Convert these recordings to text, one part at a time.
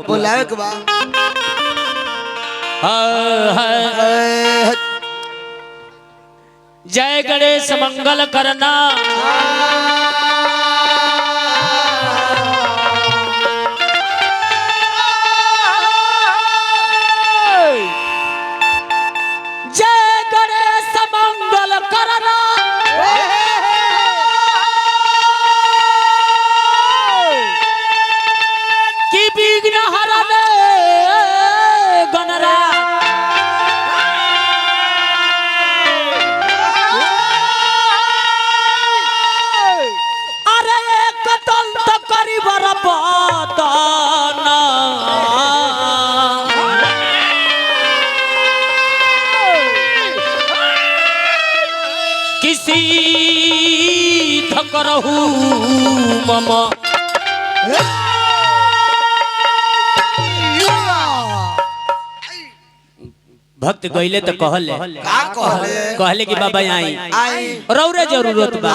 बुलावे के बाद जय गणेश मंगल करना जय गणेश मंगल करना की विघ्न हरने गणरा अरे एक दंत करी बरपतना किसी थकरहू मम भक्त गईले तो कहले कि बाबा आई रौरे जरूरत बा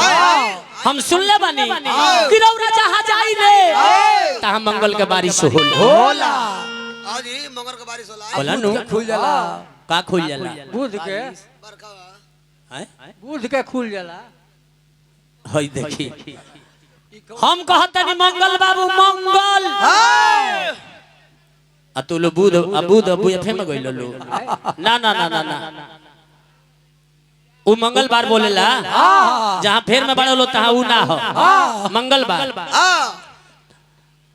हम सुनले बानी कि रौरा जहां जाई रे तहां मंगल के बारिश होला आज ही मंगल के बारिश होला नु खुल जाला का खुल जाला बुध के बरखा हैं बुध के खुल जाला हई देखी हम कहतनी मंगल बाबू मंगल अतुल बुध अबुध अबु फेम गइल लो ना ना ना ना ना उ मंगलवार बोलेला जहां फेर में बड़लो तहां उ ना हो मंगलवार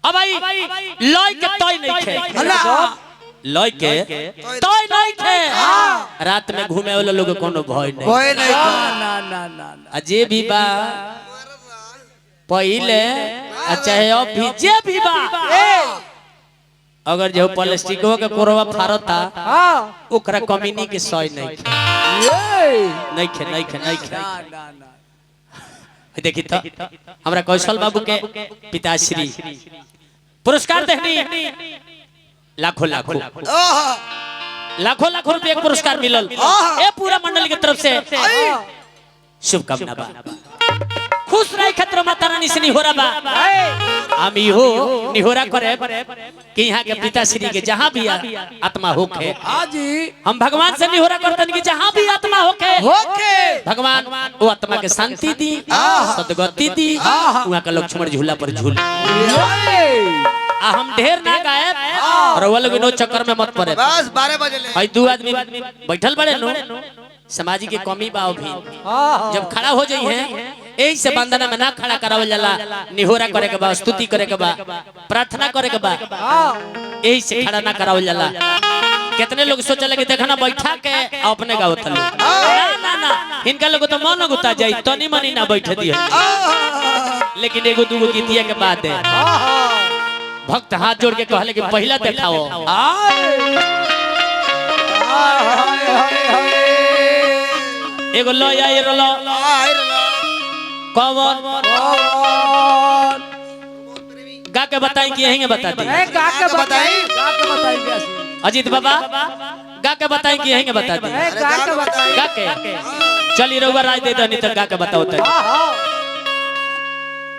अब भाई लय के तय नहीं थे लय के तय नहीं थे रात में घूमे वाला लोग कोनो भय नहीं ना ना ना अजे भी बा पहले चाहे अब भी जे भी बा अगर जो प्लास्टिको के कोरवा फारता ओकरा कमीनी के सय नहीं खे देखी तो हमरा कौशल बाबू के पिताश्री पुरस्कार देखनी लाखों लाखों लाखों लाखों रुपए पुरस्कार मिलल ए पूरा मंडल की तरफ से शुभकामना बा खुश रहे खतर माता रानी से निहोरा बा हम इहो निहोरा करे कि यहाँ के पिताश्री के जहाँ भी आत्मा होके हाजी हम भगवान से निहोरा करतन कि जहाँ भी आत्मा होके भगवान वो आत्मा के शांति दी सद्गति दी वहाँ का लक्ष्मण झूला पर झूल हम ढेर ना गाए और वो लोग नो चक्कर में मत पड़े बस 12 बजे ले भाई दो आदमी बैठल बड़े नो समाजी के कमी बा भी जब खड़ा हो जाई है यही से बंदना में ना खड़ा करावल जाला निहोरा करे के बा स्तुति करे के बा प्रार्थना करे के बा यही से खड़ा ना करावल जाला कितने लोग सोचले कि देखना बैठा के अपने गावत लो ना ना ना इनका लोग तो मन गुता जाई तनी मनी ना बैठे दिए लेकिन एगो दूगो गीतिया के बाद है भक्त हाथ जोड़ के कहले कि पहला देखाओ एगो लो आई रलो कौन गा के बताई कि यहीं बता दी गा के बताई अजीत बाबा गा के बताई कि यहीं बता दी गा के चली रउआ राज दे दनी तो गा के बताओ त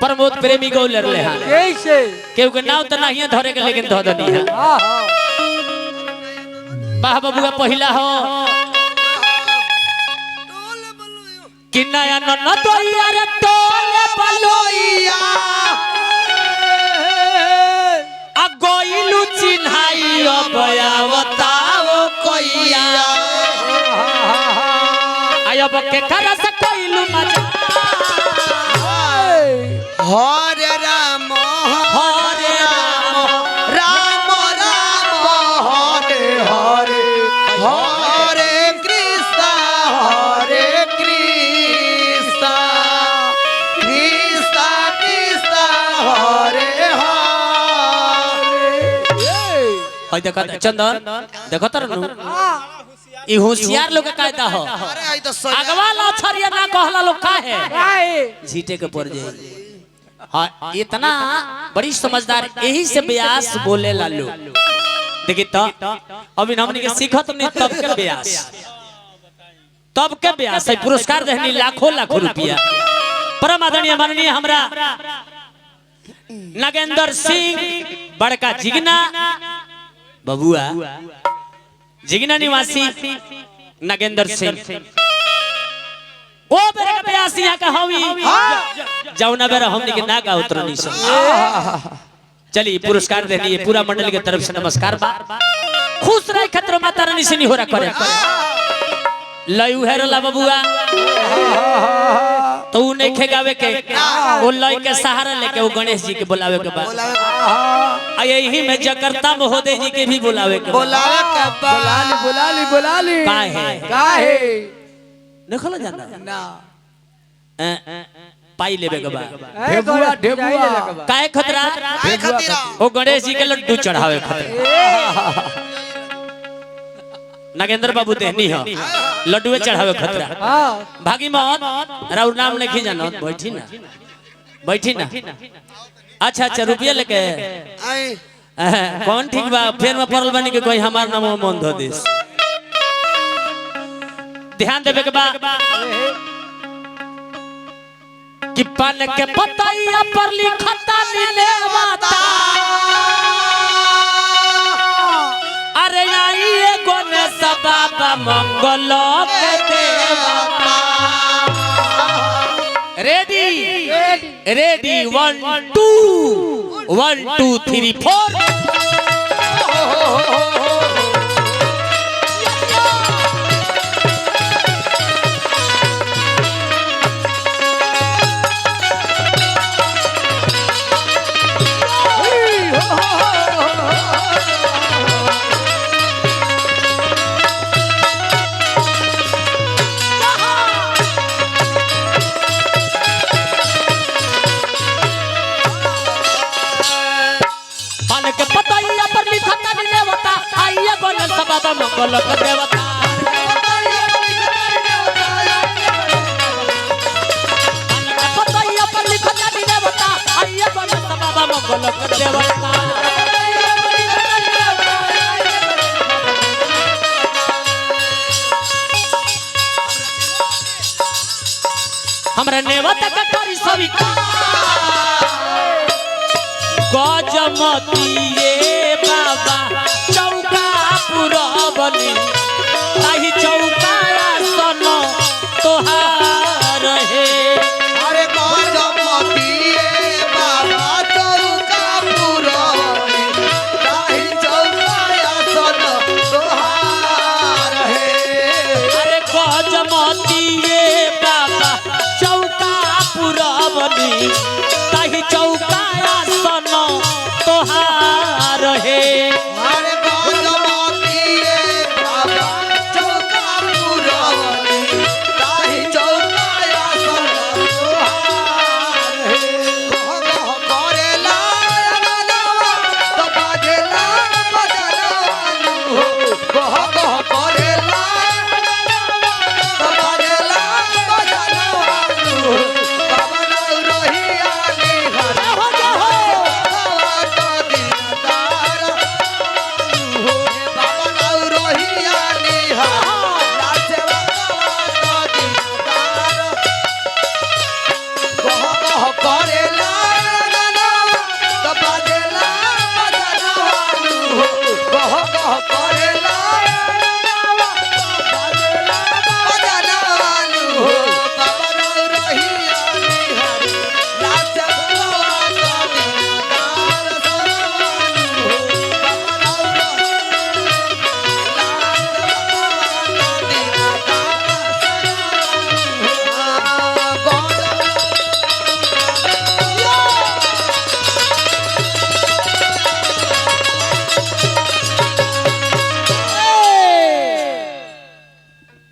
प्रमोद प्रेमी गौ ले हां कैसे केहू के नाव त नहीं धरे के लेकिन धो दनी है वाह बबुआ पहिला हो कि नया न तोइया रे टोले बलोइया आ गोइलु चिन्हाई अबया बताओ कोइया आयब के कर से कोइलु मजा हरे राम हरे राम राम राम हरे हरे हरे कृष्ण कृष्ण कृष्ण हरे हई देखा चंदन देखो तर नु ई होशियार लोग का कायदा हो अरे आई तो सही अगवा लाछरिया ना कहला लोग काहे झीटे के पड़ जाए हाँ इतना बड़ी समझदार यही से ब्यास बोले ला लोग देखिए तो अभी हमने के सीखत नहीं तब के ब्यास है पुरस्कार देनी लाखों लाखों रुपया परम आदरणीय माननीय हमरा नगेंद्र सिंह बड़का जिगना बबुआ जिगना निवासी नगेंद्र सिंह ओ बेरे प्यासी यहाँ का हवी जाऊना बेरा हमने के ना का उतरनी सो चलिए पुरस्कार देनी है पूरा मंडल की तरफ से नमस्कार बा खुश रहे खतरो माता रानी से नहीं हो रहा करे लयू है रोला बबुआ तो उन्हें खे गावे के वो लय के सहारा लेके वो गणेश जी के बुलावे के बाद यही में जकर्ता महोदय जी के भी बुलावे के बुलावे के बुला ली काहे देखलो जाना ना पाई लेवे के बाद ढेबुआ काहे खतरा काय खतीरा वो गणेश जी के लड्डू चढ़ावे खतरा नागेंद्र बाबू देहनी हो लड्डू चढ़ावे खतरा भागी मत राउर नाम नहीं जानो बैठी ना अच्छा रुपया लेके आई कौन ठीक बा फिर में पड़ल बनी के कोई हमार नाम मन धो दिस ध्यान देवे के बा कि पान के पतैया पर लिखता मिले वाता अरे आई गणेश बाबा मंगल के देवता रेडी 1 2 3 4 के पतैया पर लिखता देवता आइए गणेश बाबा मंगल के देवता पतैया पर लिखता देवता आइए गणेश बाबा मंगल के देवता हमरा नेवता का करी स्वीकार गजमती बाबा चौका पुरबली ताही चौका सन तोहार हे अरे गजमती बाबा चौका पुरबली ताही चौका सन तोहार हे अरे गजमती बाबा चौका पुरबली ताही चौका तोहार हे अरे गजमती बाबा चौका पुरबली ताही चौका सन तोहार हे गह करेला मनवा तो बाजेला बजनवा हो गह करेला तो बाजेला बजनवा हो बाबा रहिया निहर हो जा हो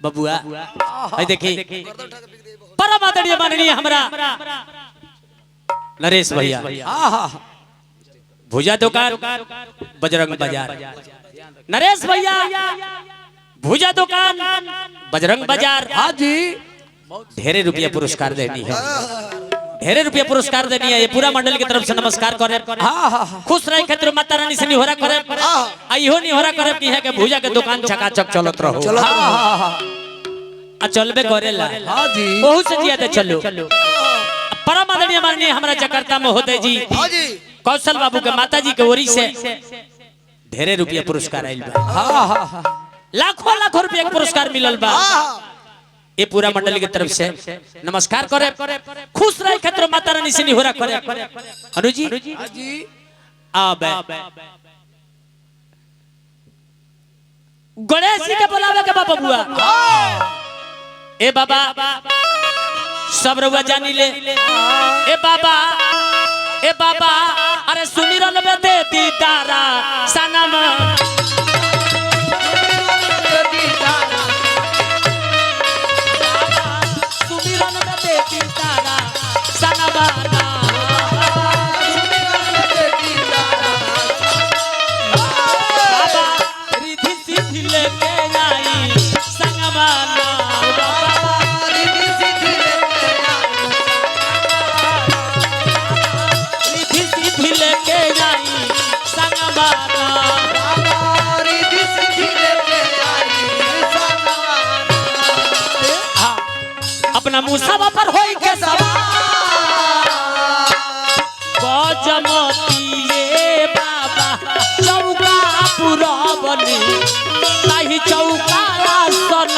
बबुआ आई देखी परम आदरणीय माननीय हमरा नरेश भैया भुजा दुकान बजरंग बाजार नरेश भैया भुजा दुकान बजरंग बाजार हाजी ढेरे रुपया पुरस्कार देनी है ढेरे रुपया पुरस्कार देनी है ये पूरा मंडल की तरफ से नमस्कार करे खुश रहे खातिर माता रानी से निहोरा करे आइहो निहोरा करे कि है के भुजा के दुकान चकाचक चलत रहो आ चलबे करेला हाजी बहुत से जिया चलो परम आदरणीय माननीय हमारा जकार्ता महोदय जी हाँ जी कौशल बाबू के माता जी के ओरी से ढेरे रुपया पुरस्कार आइल बा। लाखों लाखों रुपया के पुरस्कार मिलल बा। ये पूरा मंडली की तरफ से नमस्कार करे, खुश रहे खतरो माता रानी से निहोरा करे। अनुजी अब गणेश जी के बुलावे के बाबा बुआ ए बाबा सब रउआ जानी ले ए बाबा अरे सुनी रन में दे दी तारा सनम सुनी रन में दे दी तारा सनम बाबा रिधि सिद्धि लेके आई संगवाना अपना मुसावा पर होई के सवार गजमतीए बाबा चौका पुरबनी ताही चौका आसन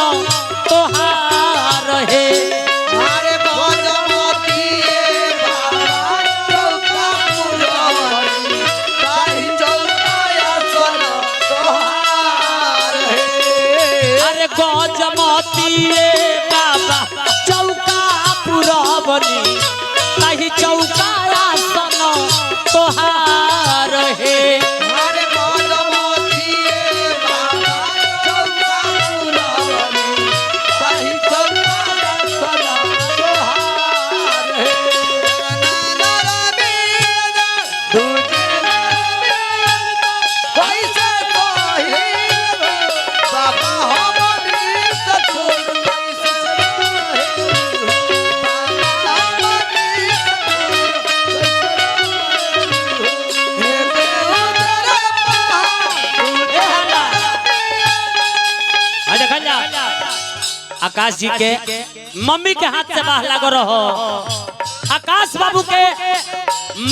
तोहार हे अरे गजमतीए बाबा चौका पुरबनी ताही चौका आसन तोहार हे अरे गजमतीए बाबा चौका पुरबनी ताही चौका आसन तोहार हे अरे गजमतीए बाबा चौका पुरबनी ताही चौका आसन तोहार हे नाना बीर तुझे कैसे कही बाबा हमनी से छोड़ कैसे आकाश जी के मम्मी के हाथ से बाह लागो रहो। आकाश बाबू के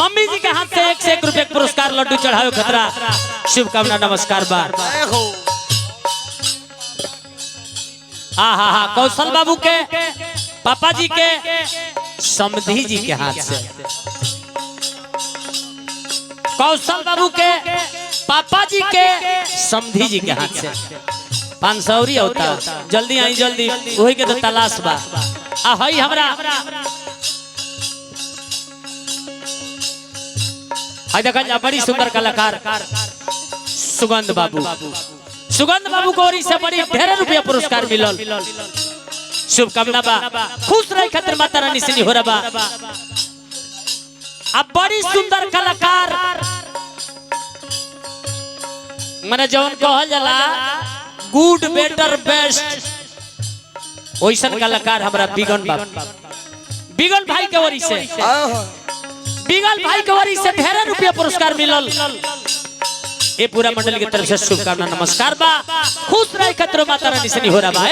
मम्मी जी के हाथ से 1 से 1 रुपए पुरस्कार लड्डू चढ़ाओ खतरा शुभकामना नमस्कार बार। हा कौशल बाबू के पापा जी के समधी जी के हाथ से कौशल बाबू के पापा जी के समधी जी के हाथ से 500 होता जल्दी आई जल्दी वही के तो तलाश बा आ हई हमरा हाय देखा जा बड़ी सुंदर कलाकार सुगंध बाबू को ओरी से बड़ी ढेर रुपया पुरस्कार मिलल शुभकामना बा खुश रहे खातिर माता रानी से निहोरा बा। अब बड़ी सुंदर कलाकार मने जवन कहल जाला गुड बेटर बेस्ट ओइसन कलाकार हमरा बिगन भाई के ओरी से ढेर रुपया पुरस्कार मिलल। ये पूरा मंडल की तरफ से शुभकामना नमस्कार बा खुश रहे खतरो माता रानी से निहोरा बा।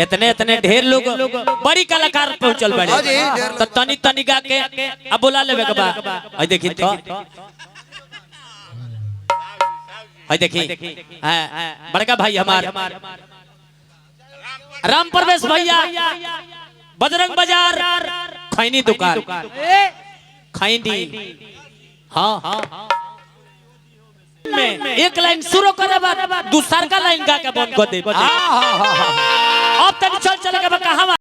इतने ढेर लोग बड़ी कलाकार पहुंचल बड़े तो तनी तनी गा के अब बुला लेबे के बा। हई देखी तो हई देखी बड़का भाई हमार राम प्रवेश भैया बजरंग बाजार खैनी दुकान खैनी हाँ में एक लाइन शुरू करे बाद दूसरा का लाइन गा के बंद कर दे। अब तक चल चलेगा कहां